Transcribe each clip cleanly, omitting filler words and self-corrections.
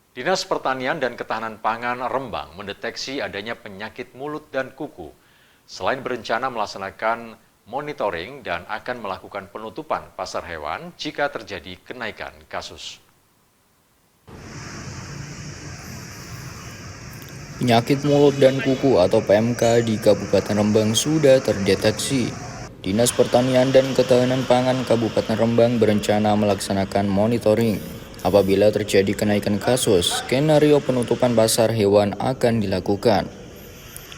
Dinas Pertanian dan Ketahanan Pangan Rembang mendeteksi adanya penyakit mulut dan kuku. Selain berencana melaksanakan monitoring dan akan melakukan penutupan pasar hewan jika terjadi kenaikan kasus. Penyakit mulut dan kuku atau PMK di Kabupaten Rembang sudah terdeteksi. Dinas Pertanian dan Ketahanan Pangan Kabupaten Rembang berencana melaksanakan monitoring. Apabila terjadi kenaikan kasus, skenario penutupan pasar hewan akan dilakukan.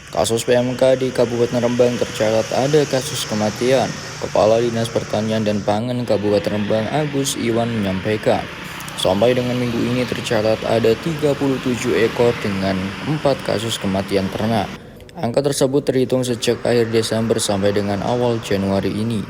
Kasus PMK di Kabupaten Rembang tercatat ada kasus kematian. Kepala Dinas Pertanian dan Pangan Kabupaten Rembang Agus Iwan menyampaikan, sampai dengan minggu ini tercatat ada 37 ekor dengan 4 kasus kematian ternak. Angka tersebut terhitung sejak akhir Desember sampai dengan awal Januari ini.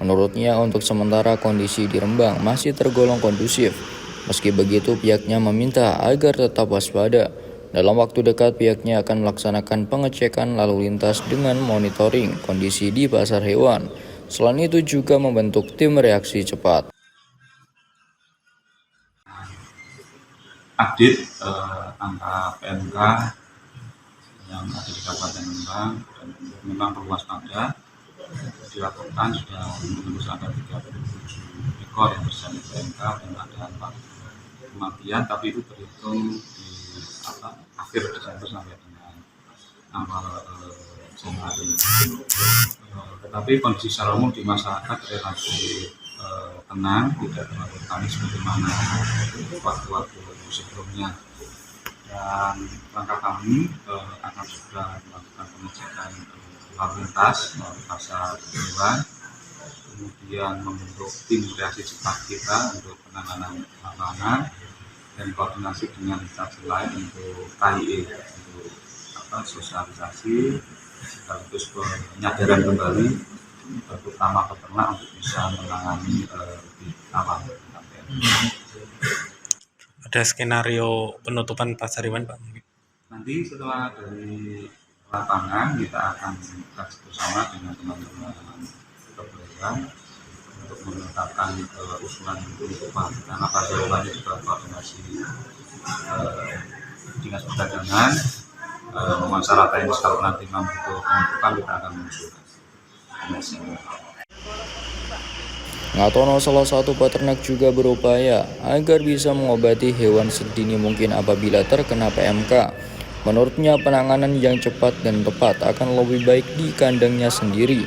Menurutnya, untuk sementara kondisi di Rembang masih tergolong kondusif. Meski begitu, pihaknya meminta agar tetap waspada. Dalam waktu dekat, pihaknya akan melaksanakan pengecekan lalu lintas dengan monitoring kondisi di pasar hewan. Selain itu juga membentuk tim reaksi cepat. Update angka PMK yang ada di Kabupaten Rembang, dan memang perlu waspada. Dilaporkan sudah menembus angka 37 ekor yang terjadi PMK dan ada 4 kematian, tapi itu terhitung di akhir Desember sampai dengan awal Januari. Tetapi kondisi secara umum di masyarakat relatif tenang, tidak terlalu panik sebagaimana waktu-waktu sebelumnya. Dan langkah kami akan segera melakukan pengecekan lalu lintas melalui pasar hewan, kemudian membentuk tim reaksi cepat kita untuk penanganan lapangan dan koordinasi dengan instansi lain untuk KIE, untuk sosialisasi sekaligus penyadaran kembali terutama peternak untuk bisa menangani lebih awal. Ada skenario penutupan pasar hewan, Pak? Nanti setelah dari lapangan kita akan kaji bersama dengan teman-teman keberanian untuk menetapkan usulan penutupan, karena pasar hewannya juga koordinasi dinas perdagangan memasyarakatkan ini, kalau nanti membutuhkan penutupan kita akan mengusulkan. Ngatono, salah satu peternak, juga berupaya agar bisa mengobati hewan sedini mungkin apabila terkena PMK. Menurutnya, penanganan yang cepat dan tepat akan lebih baik di kandangnya sendiri.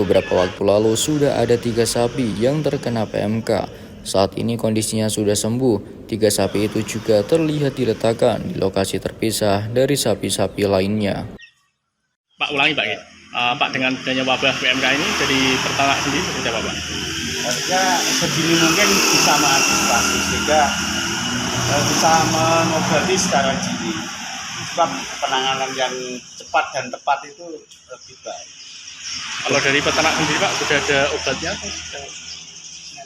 Beberapa waktu lalu sudah ada 3 sapi yang terkena PMK. Saat ini kondisinya sudah sembuh. 3 sapi itu juga terlihat diletakkan di lokasi terpisah dari sapi-sapi lainnya. Pak, ulangi Pak, Pak, dengan adanya wabah PMK ini jadi peternak sendiri seperti apa Pak? Harusnya sedini mungkin bisa mengantisipasi sehingga bisa mengobati secara dini. Sebab penanganan yang cepat dan tepat itu lebih baik. Kalau dari peternak sendiri Pak, sudah ada obatnya atau sudah?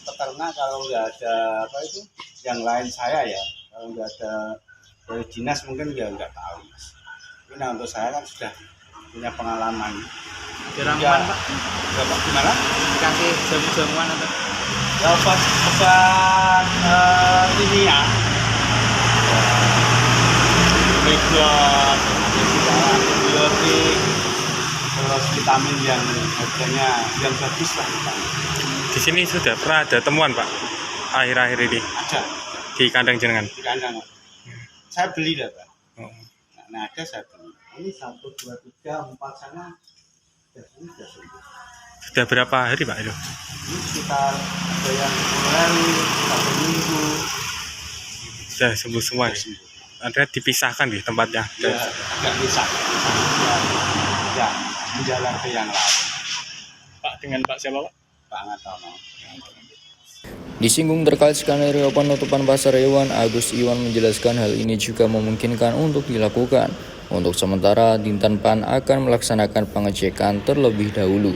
Peternak kalau nggak ada yang lain saya ya, kalau nggak ada dari dinas mungkin ya nggak tahu. Tapi untuk saya kan sudah punya pengalaman. Diramuan Pak? Pak, gimana? Dikasih jamu-jamuan atau? Ya obat ini ya. Megat, antibiotik, terus vitamin yang harganya yang bagus lah. Di sini sudah pernah ada temuan, Pak, akhir-akhir ini Ada di kandang jenengan? di kandang. Saya beli dah Pak. Oh. Nah, ada saya beli. Ini 1, 2, 3, 4 sana. Sudah sembuh. Sudah berapa hari, Pak, itu? Ini sekitar ada yang 10 hari, 1 minggu. Sudah sembuh semua. Sudah sembuh. Ada dipisahkan di tempatnya? Ya, agak bisa. Ya, menjalan ke yang lain. Pak, dengan Pak siapa Pak? Pak Ngatono. Disinggung terkait skenario penutupan pasar hewan, Agus Iwan menjelaskan hal ini juga memungkinkan untuk dilakukan. Untuk sementara, Dinten PAN akan melaksanakan pengecekan terlebih dahulu.